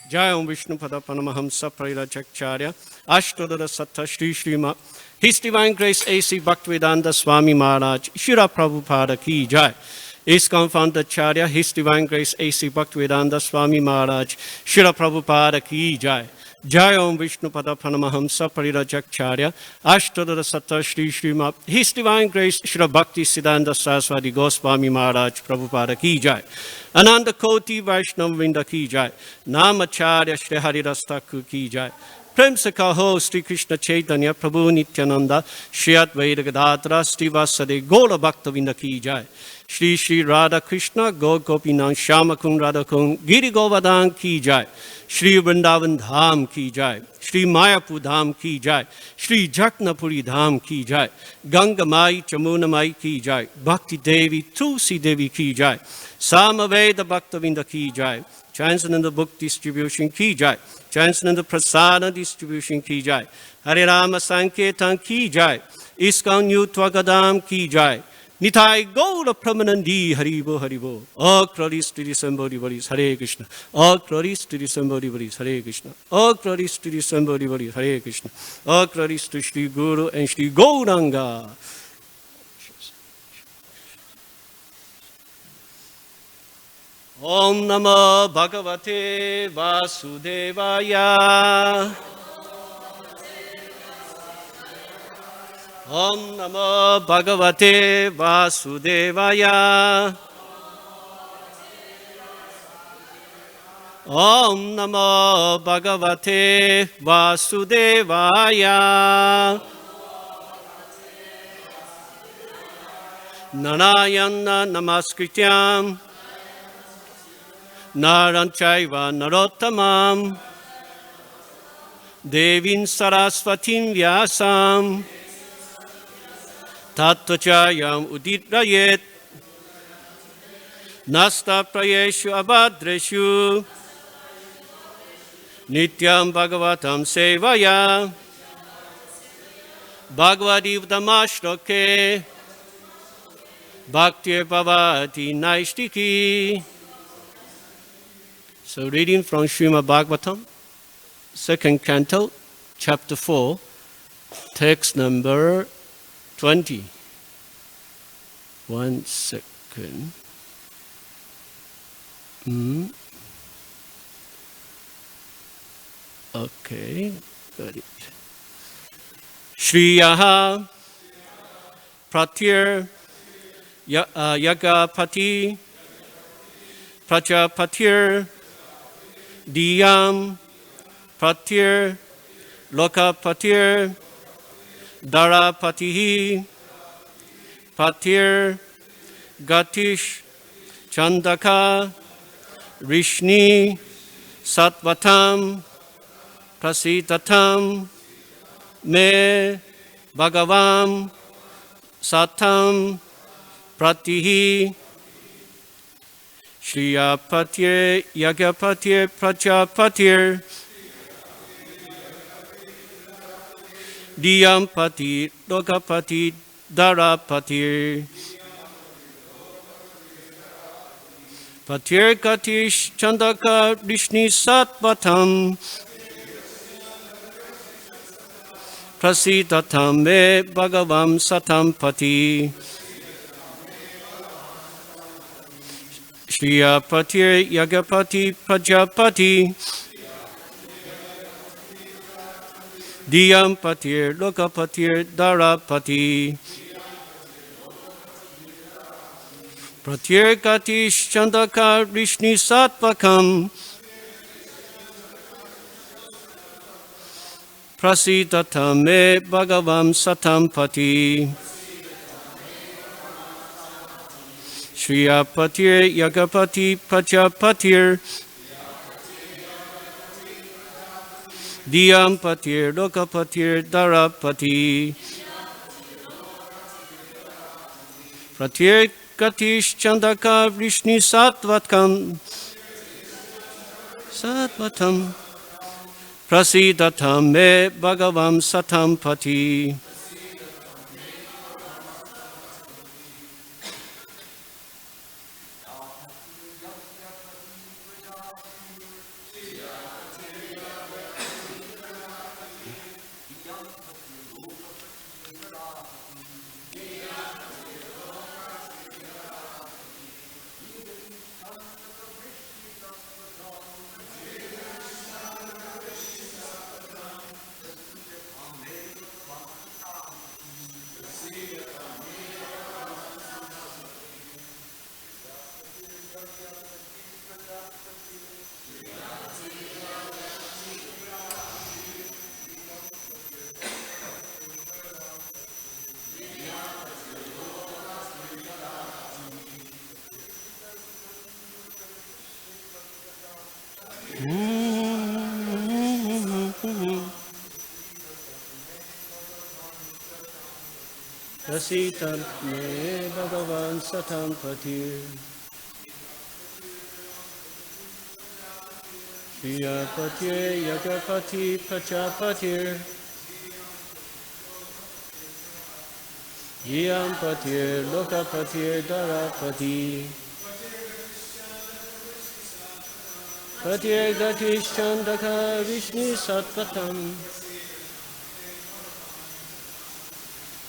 Jai Om Vishnu Pada Paramahamsa Parirajacharya Ashtadara Sattva Shri Srima His Divine Grace A.C. Bhaktivedanta Swami Maharaj Shira Prabhupada Ki Jai ISKCON Founder Acharya His Divine Grace A.C. Bhaktivedanta Swami Maharaj Shira Prabhupada Ki Jai Jai Om Vishnu Pada Paramahamsa Parirajacharya Ashtadara Sattva Shri Srima His Divine Grace Shri Bhakti Siddhanta Saraswati Goswami Maharaj Prabhupada Ki Jai Ananda Koti Vaishnava Vrinda Ki Jai Namacharya Shri Haridas Thakur Ki Jai Prem se kaho Sri Krishna Chaitanya Prabhu Nityananda Shri Advaita Gadadhara Sri Vasade Gaura Bhakta Vrinda Ki Jai Shri Shri Radha Krishna Gaur Gopinam Shama Kund Radha Kund Giri Govardhan Ki Jai Shri Vrindavan Dham Ki Jai Shri Mayapur Dham Ki Jai Shri Jagatpuri Dham Ki Jai Ganga Mai Chamuna Mai Ki Jai Bhakti Devi Tulsi Devi Ki Jai Samaveda Bhakta Vrinda Ki Jai Transcendental Book Distribution Ki Jai Transcendental Prasada Distribution Ki Jai Hare Rama Sankirtan Ki Jai ISKCON Youth Swagadam Ki Jai Nitai Gaura Pramanandi Haribo Haribo All glories to the Sambodhi Varis Hare Krishna All glories to the Sambodhi Varis Hare Krishna All glories to the Sambodhi Varis Hare Krishna All glories to Shri Guru and Shri Gauranga. Om Namo Bhagavate Vasudevaya Om Namo Bhagavate Vasudevaya Om Namo Bhagavate Vasudevaya Narayana Namaskrityam Naranchaiva Narottamam Devin Saraswatim Vyasam Tattvachayam Uditrayet Nasta Prayeshu Abhadreshu Nityam Bhagavatam Sevaya Bhagavadi Udamashloke Bhaktir Bhavati Naishtiki. So reading from Srimad Bhagavatam, second canto, chapter 4, text number 20. 1 second. Okay, got it. Shriyaha Pratyir Yagapati Prajapatir Diyam Pratyir Lokapatir Darapatihi Patir Gatish Chandaka Rishni Satvatam Prasitatam Me Bhagavam Satam Pratihi Shriyapatir Yagapatir Prajapatir Diyampati Lokapati Darapatir Patir Katish Chandaka Rishni Satvatam Prasitatam Me Bhagavam Satam Pati Shriyapatir Yagapati Prajapati Diyampatir Lokapatir Darapati Pratir Katish Chandaka Rishni Satvakam Prasitatam Me Bhagavam Satam Pati Shriyapatir Yagapati Prajapatir Diyampatir Lokapatir Darapati Pratir Katish Chandaka Vrishni Satvatam Prasidatam Me Bhagavam Satam Pati. Prasitam me Bhagavan Satam Patir. Shriyapatir Yagapati Prajapatir. Yampatir Lokapatir Darapati. Patir Gatish Chandaka Vishnu Satpatam.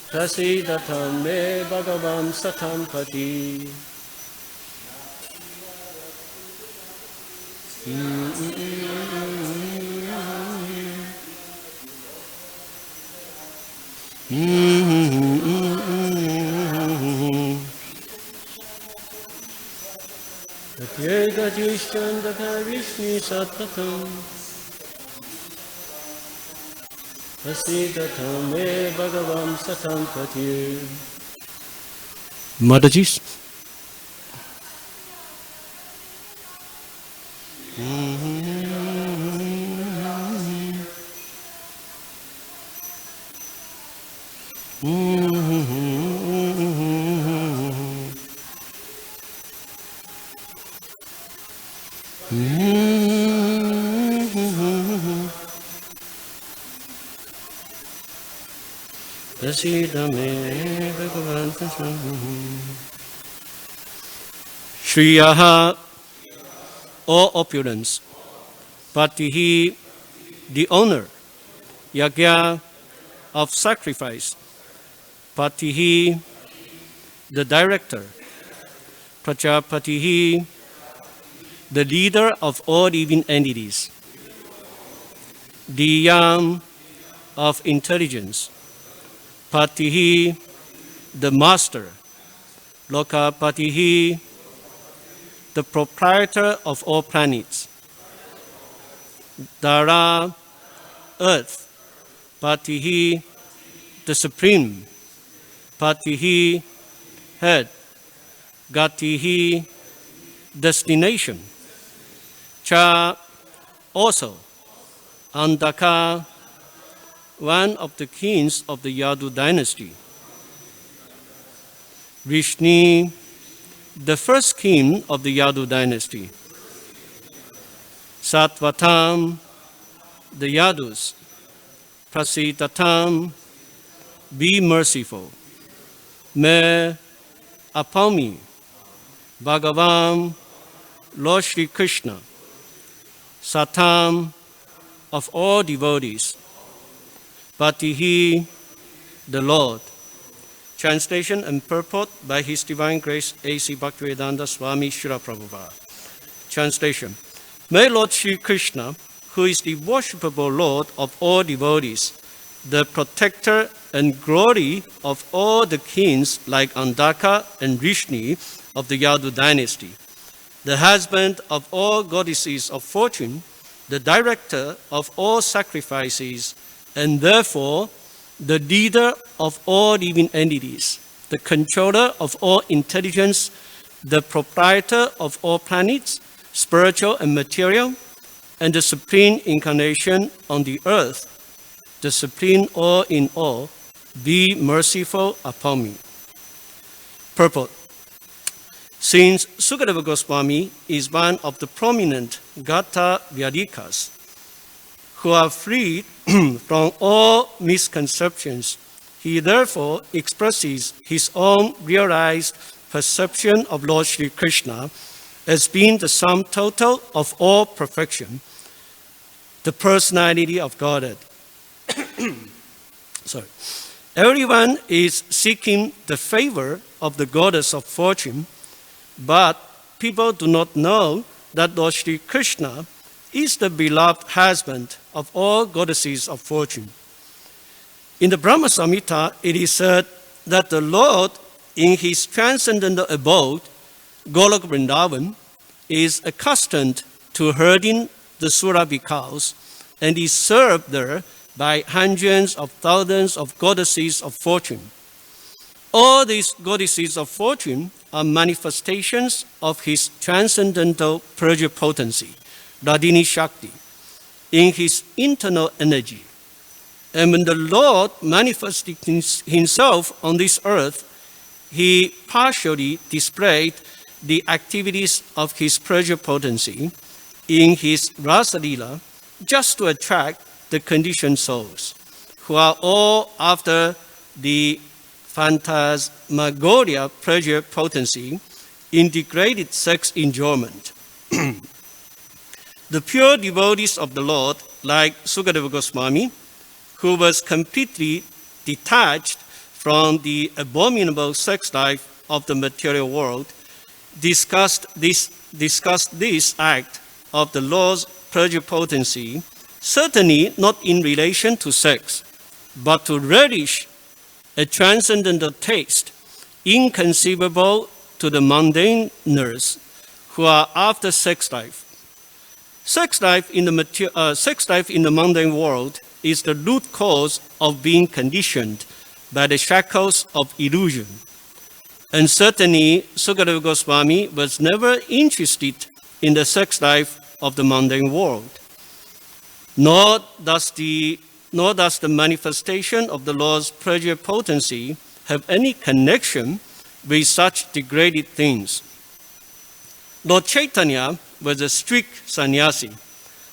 Prasidatam me Bhagavan Satam Pati. Patir Gatish Chandaka Vishnu Satpatam. Prasidatam me Bhagavan Satam Patir. Mataji's. Prasidame Bhagavan Satam. Shriyaha, all opulence. Patihi, the honor. Yagya, of sacrifice. Patihi, the director. Prajapatihi, the leader of all living entities. Diyam, of intelligence. Patihi, the master. Lokapatihi, the proprietor of all planets. Dara, earth. Patihi, the supreme. Patihi, head. Gatihi, destination. Cha, also. Andaka, one of the kings of the Yadu dynasty. Vishnu, the first king of the Yadu dynasty. Satvatam, the Yadus. Prasitatam, be merciful. Me, upon me. Bhagavan, Lord Shri Krishna. Satam, of all devotees. Patihi, the Lord. Translation and purport by His Divine Grace A.C. Bhaktivedanta Swami Srila Prabhupada. Translation. May Lord Shri Krishna, who is the worshipable Lord of all devotees, the protector and glory of all the kings like Andaka and Vishnu of the Yadu dynasty, the husband of all goddesses of fortune, the director of all sacrifices, and therefore the leader of all living entities, the controller of all intelligence, the proprietor of all planets, spiritual and material, and the supreme incarnation on the earth, the supreme all in all, be merciful upon me. Purport. Since Sukadeva Goswami is one of the prominent Gatha Vyadikas who are freed from all misconceptions, he therefore expresses his own realized perception of Lord Shri Krishna as being the sum total of all perfection, the personality of Godhead. Everyone is seeking the favor of the goddess of fortune, but people do not know that Lord Shri Krishna is the beloved husband of all goddesses of fortune. In the Brahma Samhita, it is said that the Lord, in his transcendental abode, Golok Vrindavan, is accustomed to herding the Surabhi cows and is served there by hundreds of thousands of goddesses of fortune. All these goddesses of fortune are manifestations of his transcendental potency, Radhini Shakti, in his internal energy. And when the Lord manifested himself on this earth, he partially displayed the activities of his pleasure potency in his Rasa Lila just to attract the conditioned souls, who are all after the phantasmagoria pleasure potency in degraded sex enjoyment. The pure devotees of the Lord, like Sukadeva Goswami, who was completely detached from the abominable sex life of the material world, discussed this act of the Lord's pleasure potency, certainly not in relation to sex, but to relish a transcendental taste inconceivable to the mundaners who are after sex life. Sex life in the mundane world is the root cause of being conditioned by the shackles of illusion. And certainly, Sukadeva Goswami was never interested in the sex life of the mundane world. Nor does the manifestation of the Lord's pleasure potency have any connection with such degraded things. Lord Chaitanya was a strict sannyasi,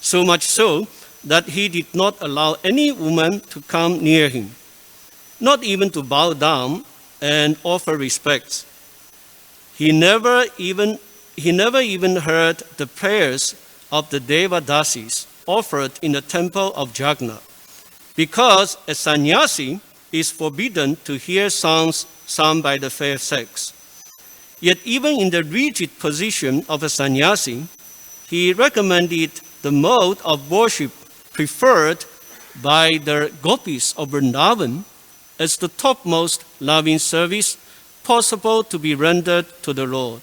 so much so that he did not allow any woman to come near him, not even to bow down and offer respects. He never even heard the prayers of the Devadasis offered in the temple of Jagna, because a sannyasi is forbidden to hear songs sung by the fair sex. Yet even in the rigid position of a sannyasi, he recommended the mode of worship preferred by the gopis of Vrindavan as the topmost loving service possible to be rendered to the Lord.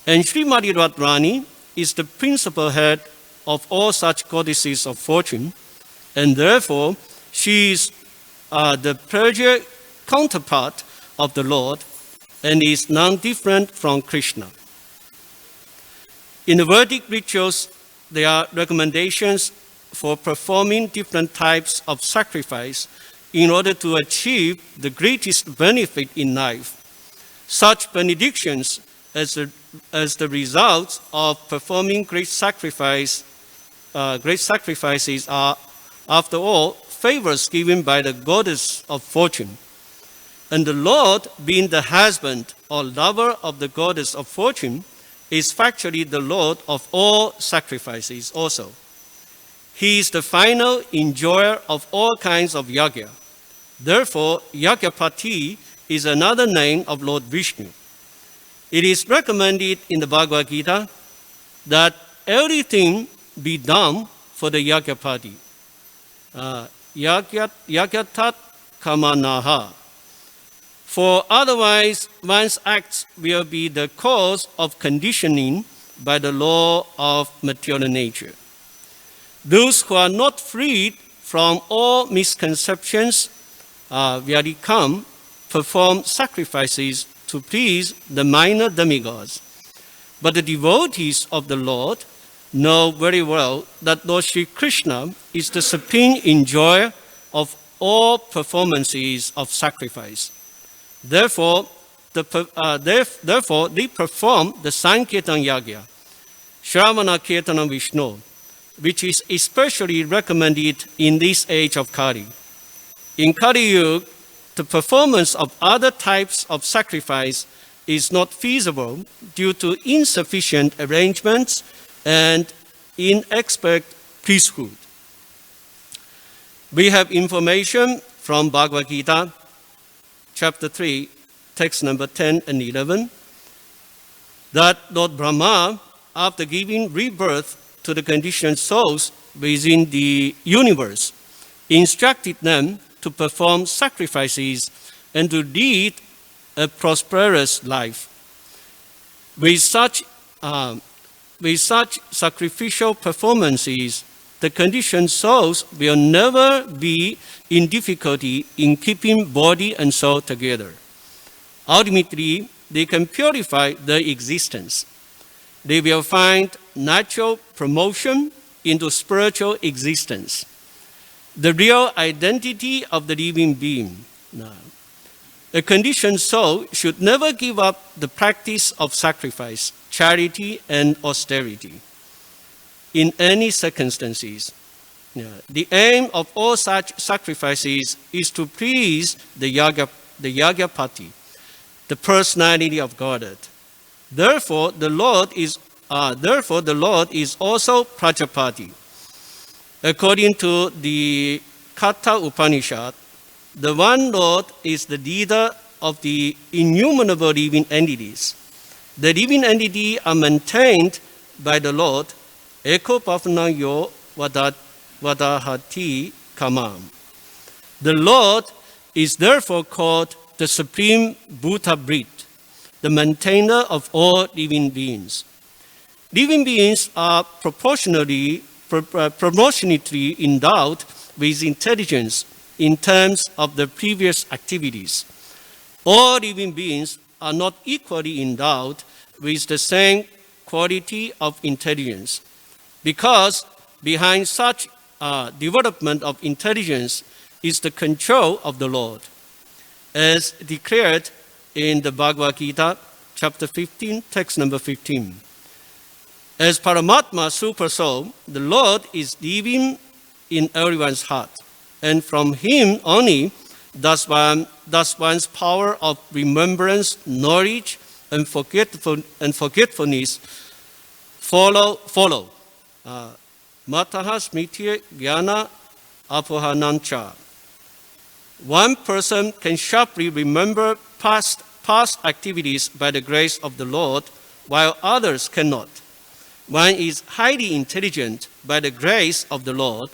And Srimati Radharani is the principal head of all such goddesses of fortune, and therefore she is the pleasure counterpart of the Lord and is none different from Krishna. In the Vedic rituals, there are recommendations for performing different types of sacrifice in order to achieve the greatest benefit in life. Such benedictions as the result of performing great sacrifices are, after all, favors given by the goddess of fortune. And the Lord, being the husband or lover of the goddess of fortune, is factually the Lord of all sacrifices also. He is the final enjoyer of all kinds of yajna. Therefore, Yagyapati is another name of Lord Vishnu. It is recommended in the Bhagavad Gita that everything be done for the Yagyapati. Yagyatat kamanaha. For otherwise, one's acts will be the cause of conditioning by the law of material nature. Those who are not freed from all misconceptions will perform sacrifices to please the minor demigods. But the devotees of the Lord know very well that Lord Sri Krishna is the supreme enjoyer of all performances of sacrifice. Therefore, they perform the Sankirtan Yagya, Shravana Kirtana Vishnu, which is especially recommended in this age of Kali. In Kali Yuga, the performance of other types of sacrifice is not feasible due to insufficient arrangements and inexpert priesthood. We have information from Bhagavad Gita, chapter 3, text number 10 and 11, that Lord Brahma, after giving rebirth to the conditioned souls within the universe, instructed them to perform sacrifices and to lead a prosperous life. With such sacrificial performances, the conditioned souls will never be in difficulty in keeping body and soul together. Ultimately, they can purify their existence. They will find natural promotion into spiritual existence. the real identity of the living being. Now, a conditioned soul should never give up the practice of sacrifice, charity, and austerity in any circumstances. The aim of all such sacrifices is to please the Yagapati, the personality of Godhead. Therefore, the Lord is also Prajapati. According to the Katha Upanishad, the one Lord is the leader of the innumerable living entities. The living entities are maintained by the Lord, Eko Pavana Yo Vadahati Kamam. The Lord is therefore called the Supreme Bhuta Breed, the maintainer of all living beings. Living beings are proportionately endowed with intelligence in terms of the previous activities. All living beings are not equally endowed with the same quality of intelligence, because behind such development of intelligence is the control of the Lord, as declared in the Bhagavad Gita, chapter 15, text number 15. As Paramatma Super Soul, the Lord is living in everyone's heart, and from Him only does one's power of remembrance, knowledge, and forgetfulness follow. Mataha smritya jnana apohanancha. One person can sharply remember past activities by the grace of the Lord, while others cannot. One is highly intelligent by the grace of the Lord,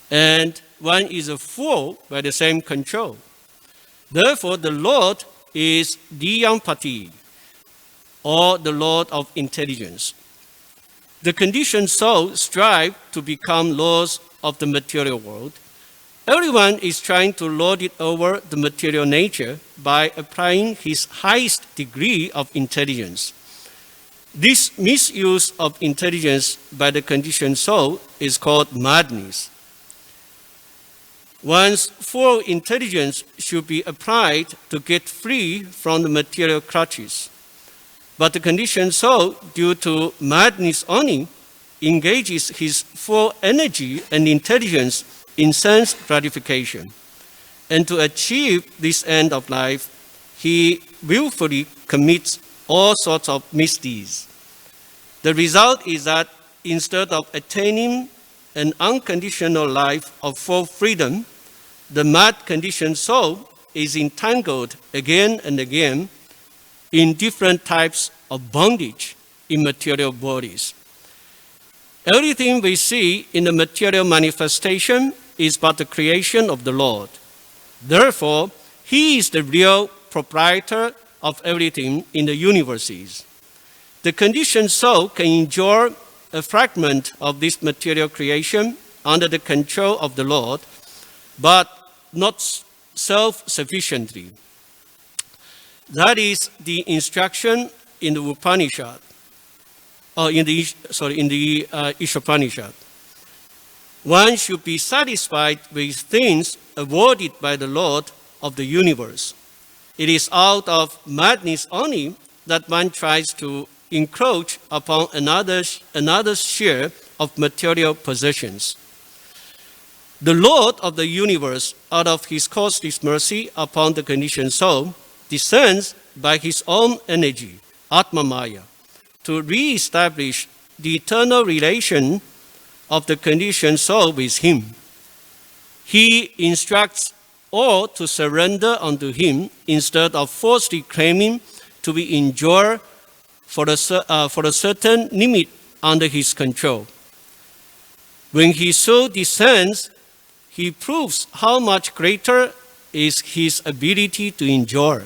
and one is a fool by the same control. Therefore, the Lord is Diyampati, or the Lord of intelligence. The conditioned soul strive to become lords of the material world. Everyone is trying to lord it over the material nature by applying his highest degree of intelligence. This misuse of intelligence by the conditioned soul is called madness. One's full intelligence should be applied to get free from the material clutches. But the conditioned soul, due to madness only, engages his full energy and intelligence in sense gratification. And to achieve this end of life, he willfully commits all sorts of misdeeds. The result is that instead of attaining an unconditional life of full freedom, the mad conditioned soul is entangled again and again in different types of bondage in material bodies. Everything we see in the material manifestation is but the creation of the Lord. Therefore, He is the real proprietor of everything in the universes. The conditioned soul can enjoy a fragment of this material creation under the control of the Lord, but not self-sufficiently. That is the instruction in the Upanishad, in the Ishopanishad. One should be satisfied with things awarded by the Lord of the universe. It is out of madness only that one tries to encroach upon another's share of material possessions. The Lord of the universe, out of His causeless mercy upon the conditioned soul, descends by His own energy, Atma Maya, to re-establish the eternal relation of the conditioned soul with Him. He instructs all to surrender unto Him instead of falsely claiming to be enjoyed for a certain limit under His control. When He so descends, He proves how much greater is His ability to enjoy,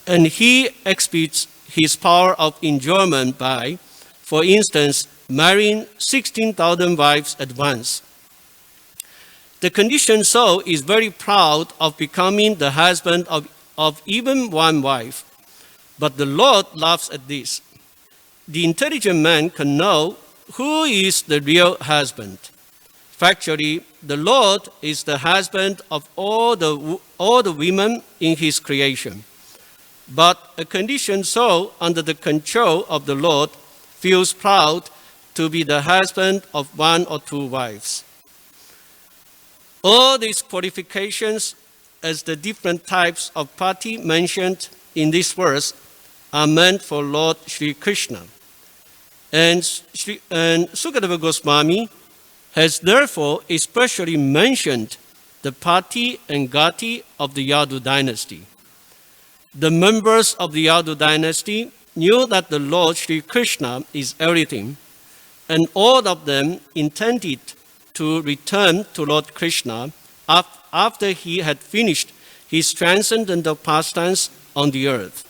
and He exhibits His power of enjoyment by, for instance, marrying 16,000 wives at once. The conditioned soul is very proud of becoming the husband of even one wife, but the Lord laughs at this. The intelligent man can know who is the real husband. Factually, the Lord is the husband of all the women in his creation. But a conditioned soul under the control of the Lord feels proud to be the husband of one or two wives. All these qualifications as the different types of pati mentioned in this verse are meant for Lord Sri Krishna. And Sukadeva Goswami has therefore especially mentioned the Pati and Gati of the Yadu dynasty. The members of the Yadu dynasty knew that the Lord Sri Krishna is everything, and all of them intended to return to Lord Krishna after he had finished his transcendental pastimes on the earth.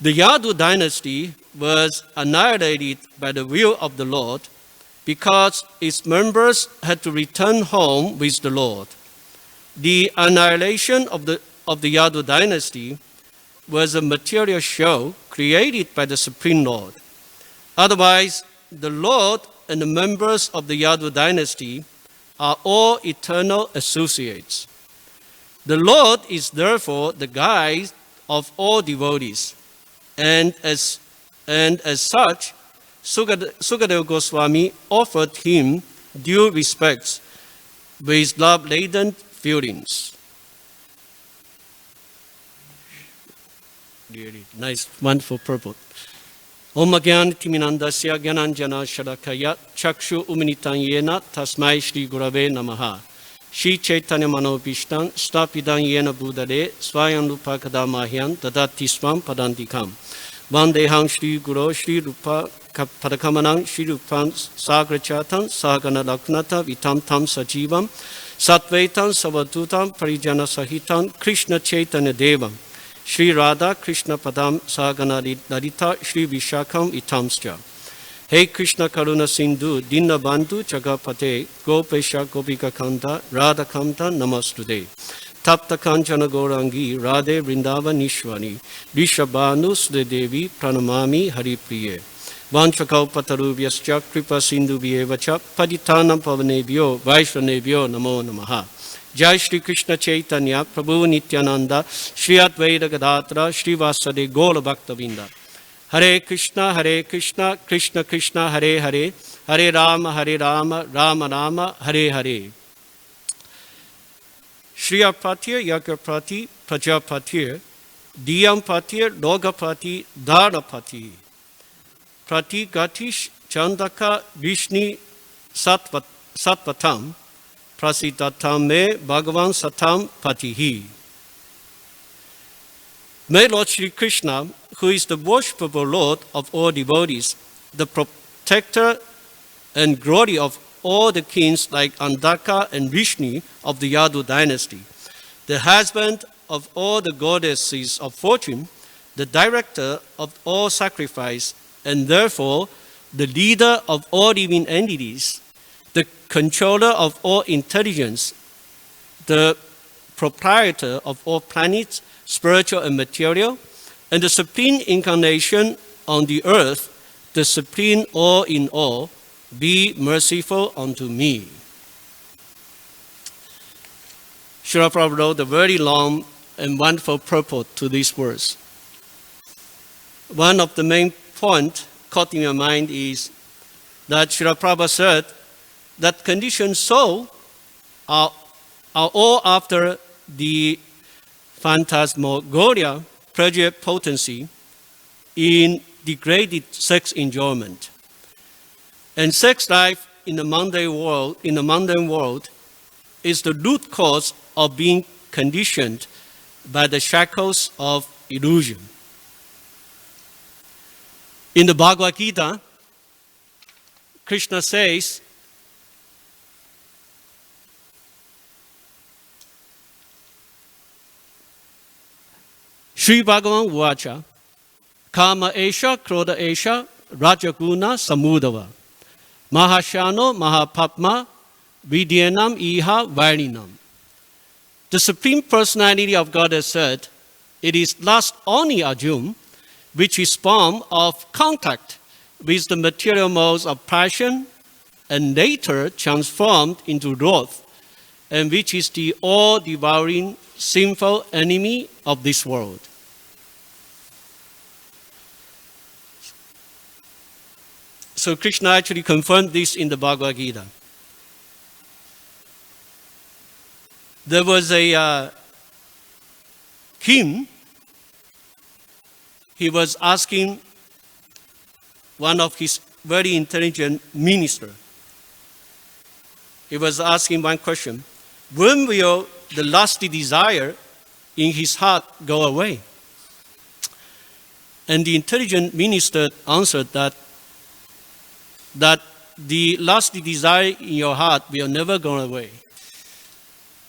The Yadu dynasty was annihilated by the will of the Lord because its members had to return home with the Lord. The annihilation of the Yadu dynasty was a material show created by the Supreme Lord. Otherwise, the Lord and the members of the Yadu dynasty are all eternal associates. The Lord is therefore the guide of all devotees, and as such, Sukadeva Goswami offered him due respects with love-laden feelings. Really nice, wonderful purport. Om Gyan Timinandasya Gyananjana Shadakaya Chakshu Uminitan Yena Tasmai Shri Gurave Namaha. Shri Chaitanya Manobishtan Stapidan Yena Buddhade Swayam Rupa Kadamahyan Dadati Swam Padandikam. Vandeham Shri Guru Shri Rupa Padakamanam Shri Rupan Sagrachatan Sagana Laknata Vitam Tam Sajivam Satvaitam Savadutam Parijana Sahitam Krishna Chaitanya Devam Shri Radha Krishna Padam Sagana Lalita Shri Vishakam Itamscha. Hey Krishna Karuna Sindhu Dinna Bandhu Chagapate Gopesha Gopika Kanta Radha Kanta Namastude. Tapta Kanchana Gaurangi Radhe Vrindava Nishwani Vishabhanu Sudevi Pranamami Hari Priye. Vanchakau Patarubhyascha Kripa Sindhu Vyevacha Paditanam Pavanebhyo Vaishvanebhyo Namo Namaha. Jai Shri Krishna Chaitanya Prabhu Nityananda Shri Advaita Gadatra Shri Vasade Gola Bhaktavinda. Hare Krishna Krishna Krishna Hare Hare Hare Rama Rama Rama Hare Hare. Shriya Patir Yagyapati Prajapatir Diyam Patir Logapati Dharapati Prati Gatish Chandaka Vishni Satvatam Prasidatam Me Bhagavan Satam Patihi. May Lord Sri Krishna, who is the worshipable Lord of all devotees, the protector and glory of all the kings like Andaka and Vishnu of the Yadu dynasty, the husband of all the goddesses of fortune, the director of all sacrifice, and therefore the leader of all living entities, the controller of all intelligence, the proprietor of all planets, spiritual and material, and the supreme incarnation on the earth, the supreme all in all, be merciful unto me. Srila Prabhupada wrote a very long and wonderful purport to this verse. One of the main points caught in my mind is that Srila Prabhupada said that conditioned soul are all after the phantasmagoria, pleasure potency in degraded sex enjoyment. And sex life in the mundane world is the root cause of being conditioned by the shackles of illusion. In the Bhagavad Gita, Krishna says, Sri Bhagavan Vacha, Kama Esha, Krodha Esha, Rajaguna Samudava, Mahashano Mahapapma, Vidyanam Iha Vairinam. The Supreme Personality of God has said, it is lust only, Arjuna, which is form of contact with the material modes of passion, and later transformed into wrath, and which is the all-devouring sinful enemy of this world. So Krishna actually confirmed this in the Bhagavad Gita. There was a king. He was asking one of his very intelligent minister. He was asking one question: when will the lusty desire in his heart go away? And the intelligent minister answered that the lusty desire in your heart will never go away.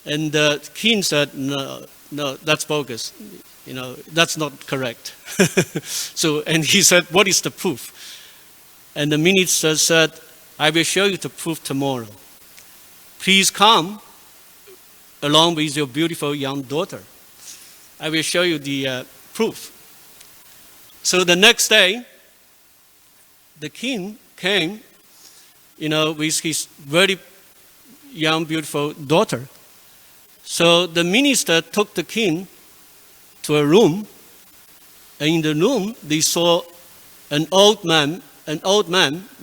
And the king said, no, that's bogus. That's not correct. And he said, what is the proof? And the minister said, I will show you the proof tomorrow. Please come along with your beautiful young daughter. I will show you the proof. So the next day, the king came, with his very young, beautiful daughter. So the minister took the king to a room, and in the room they saw an old man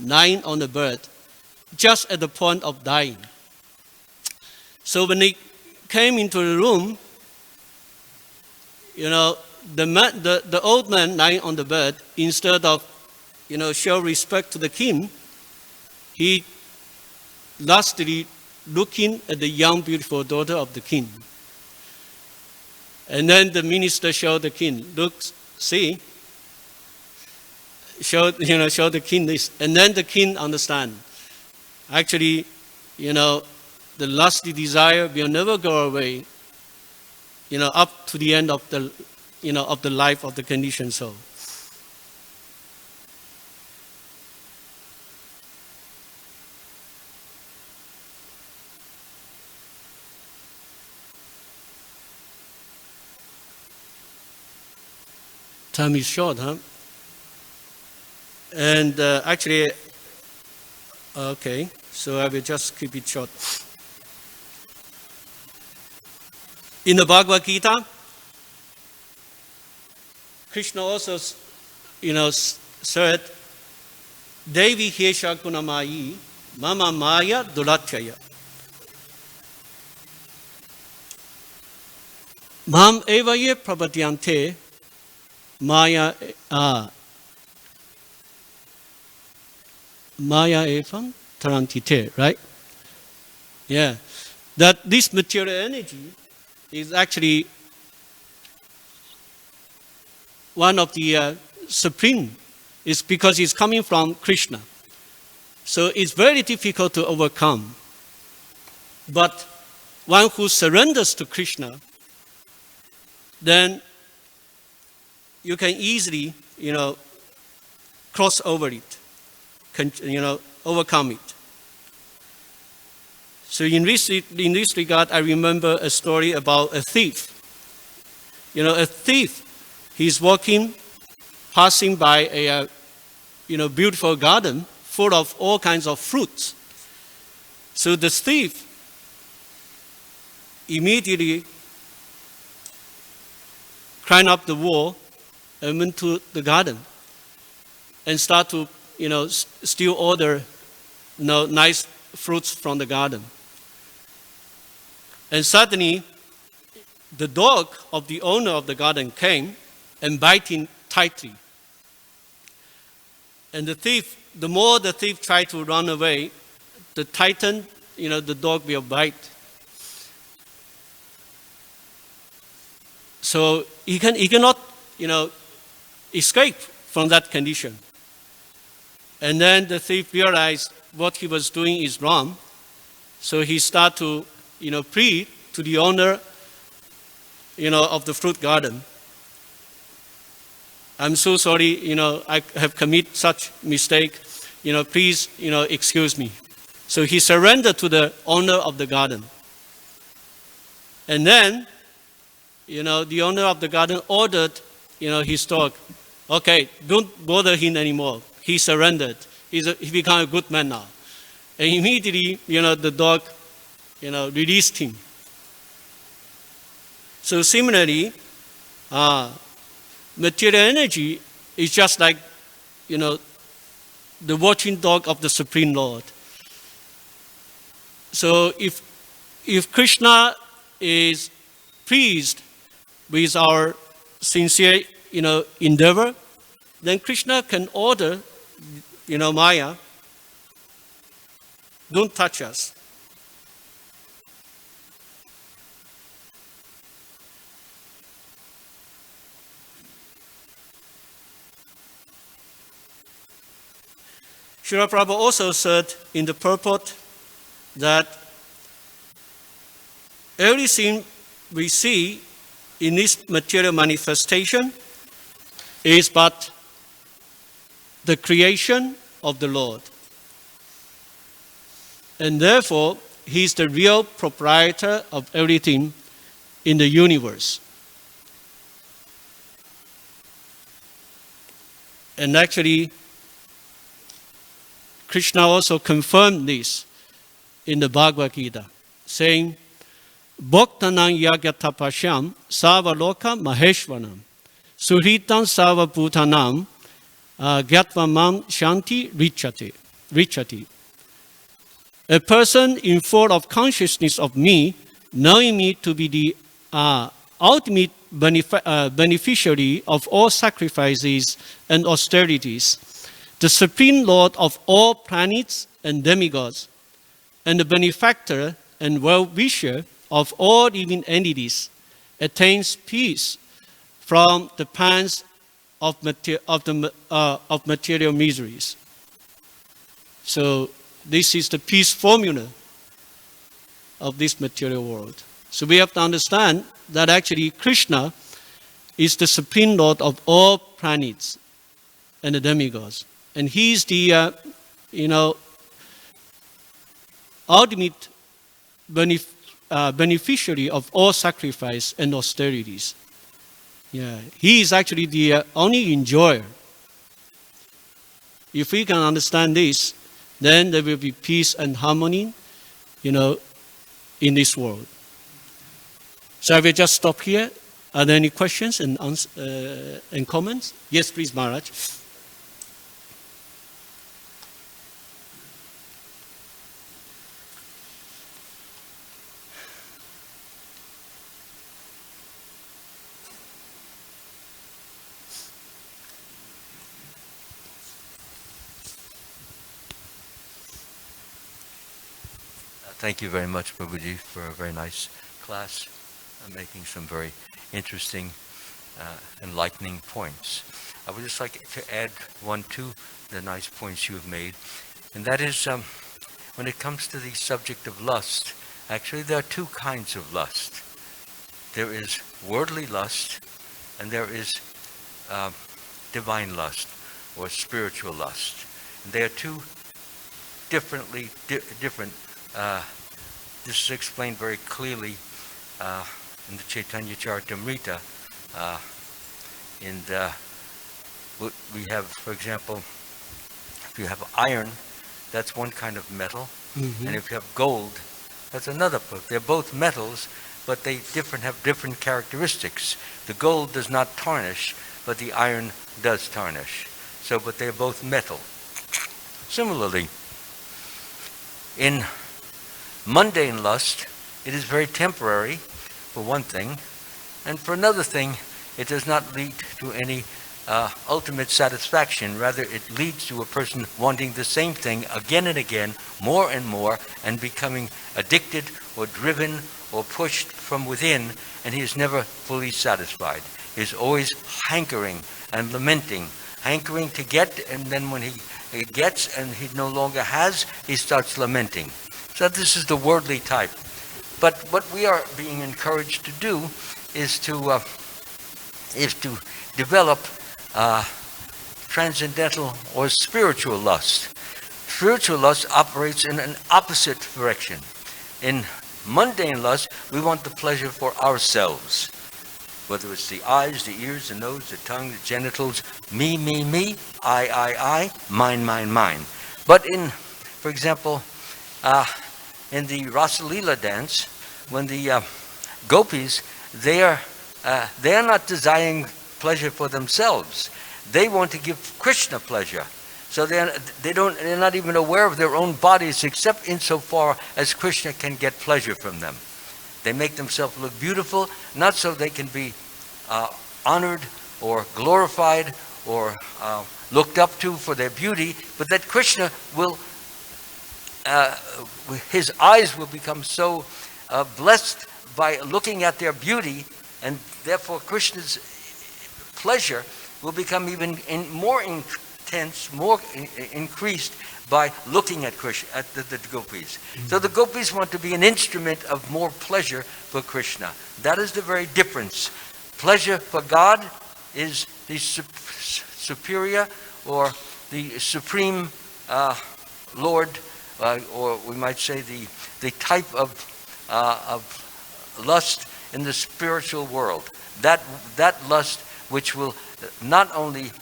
lying on the bed, just at the point of dying. So when they came into the room, the old man lying on the bed, instead of show respect to the king, he lustily looking at the young beautiful daughter of the king. And then the minister showed the king, look, see, show the king this. And then the king understand. Actually, the lusty desire will never go away, up to the end of the life of the conditioned soul. Time is short, huh? And actually, okay, so I will just keep it short. In the Bhagavad Gita, Krishna also, said, Devi Hesha Gunamayi, Mama Maya Dulatchaya. Mam Evaye Prabhatyante Maya evam tarantite, right? Yeah. That this material energy is actually one of the supreme, is because it's coming from Krishna. So it's very difficult to overcome. But one who surrenders to Krishna, then you can easily, cross over it, overcome it. So in this regard, I remember a story about a thief. A thief, he's walking, passing by a, beautiful garden full of all kinds of fruits. So the thief immediately climbed up the wall and went to the garden and start to, steal all the, nice fruits from the garden. And suddenly, the dog of the owner of the garden came and bit him tightly. And the more the thief tried to run away, the tighter, the dog will bite. So he cannot, escape from that condition. And then the thief realized what he was doing is wrong. So he started to, plead to the owner, of the fruit garden. I'm so sorry, I have committed such mistake. Please, excuse me. So he surrendered to the owner of the garden. And then, the owner of the garden ordered, his dog, okay, don't bother him anymore. He surrendered. He became a good man now. And immediately, the dog, released him. So similarly, material energy is just like, the watching dog of the Supreme Lord. So if Krishna is pleased with our sincere, endeavor, then Krishna can order, Maya, don't touch us. Srila Prabhu also said in the purport that everything we see in this material manifestation is but the creation of the Lord. And therefore, He is the real proprietor of everything in the universe. And actually, Krishna also confirmed this in the Bhagavad Gita, saying, Bhaktanam yagyatapashyam savaloka maheshvanam suhritam savabhutanam gyatva shanti richati. A person in full of consciousness of me, knowing me to be the ultimate beneficiary of all sacrifices and austerities, the Supreme Lord of all planets and demigods, and the benefactor and well-wisher of all living entities, attains peace from the pangs of material miseries. So this is the peace formula of this material world. So we have to understand that actually Krishna is the Supreme Lord of all planets and the demigods. And He is the, ultimate beneficiary of all sacrifice and austerities. Yeah, He is actually the only enjoyer. If we can understand this, then there will be peace and harmony, in this world. So I will just stop here. Are there any questions and comments? Yes, please, Maharaj. Thank you very much, Prabhuji, for a very nice class, making some very interesting, enlightening points. I would just like to add one to the nice points you have made, and that is when it comes to the subject of lust, actually there are two kinds of lust. There is worldly lust, and there is divine lust, or spiritual lust. And they are two different. This is explained very clearly in the Chaitanya Charitamrita. We have, for example, if you have iron, that's one kind of metal, and if you have gold, that's another. They're both metals, but they have different characteristics. The gold does not tarnish, but the iron does tarnish. So, but they're both metal. Similarly, in mundane lust, it is very temporary, for one thing, and for another thing, it does not lead to any ultimate satisfaction. Rather, it leads to a person wanting the same thing again and again, more and more, and becoming addicted or driven or pushed from within, and he is never fully satisfied. He is always hankering and lamenting, hankering to get, and then when he gets and he no longer has, he starts lamenting. So this is the worldly type. But what we are being encouraged to do is to develop transcendental or spiritual lust. Spiritual lust operates in an opposite direction. In mundane lust, we want the pleasure for ourselves. Whether it's the eyes, the ears, the nose, the tongue, the genitals, me, I, mine. But in, for example, in the Rasalila dance, when the gopis, they are not desiring pleasure for themselves. They want to give Krishna pleasure. So they're not even aware of their own bodies except insofar as Krishna can get pleasure from them. They make themselves look beautiful, not so they can be honored or glorified or looked up to for their beauty, but that Krishna will, his eyes will become so blessed by looking at their beauty, and therefore Krishna's pleasure will become even more intense, more increased by looking at Krishna, at the gopis. So the gopis want to be an instrument of more pleasure for Krishna. That is the very difference. Pleasure for God is the superior or the supreme Lord, or we might say the type of lust in the spiritual world. That lust which will not only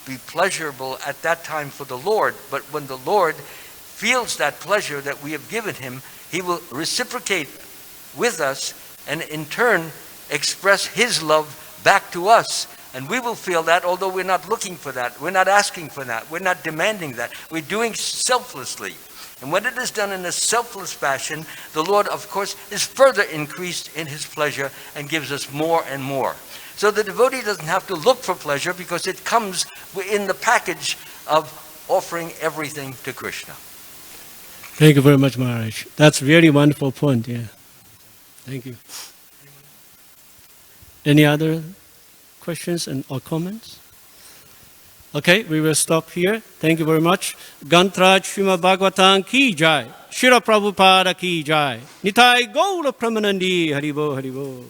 be pleasurable at that time for the Lord, but when the Lord feels that pleasure that we have given him, he will reciprocate with us and in turn express his love back to us. And we will feel that, although we're not looking for that, we're not asking for that, we're not demanding that, we're doing selflessly. And when it is done in a selfless fashion, the Lord, of course, is further increased in his pleasure and gives us more and more. So the devotee doesn't have to look for pleasure because it comes in the package of offering everything to Krishna. Thank you very much, Maharaj. That's a really wonderful point, yeah. Thank you. Any other questions or comments? Okay, we will stop here. Thank you very much. Gantraj Srimad Bhagavatam ki jai. Shira Prabhupada ki jai. Nitai Gaura Pramanandi Haribo Haribo.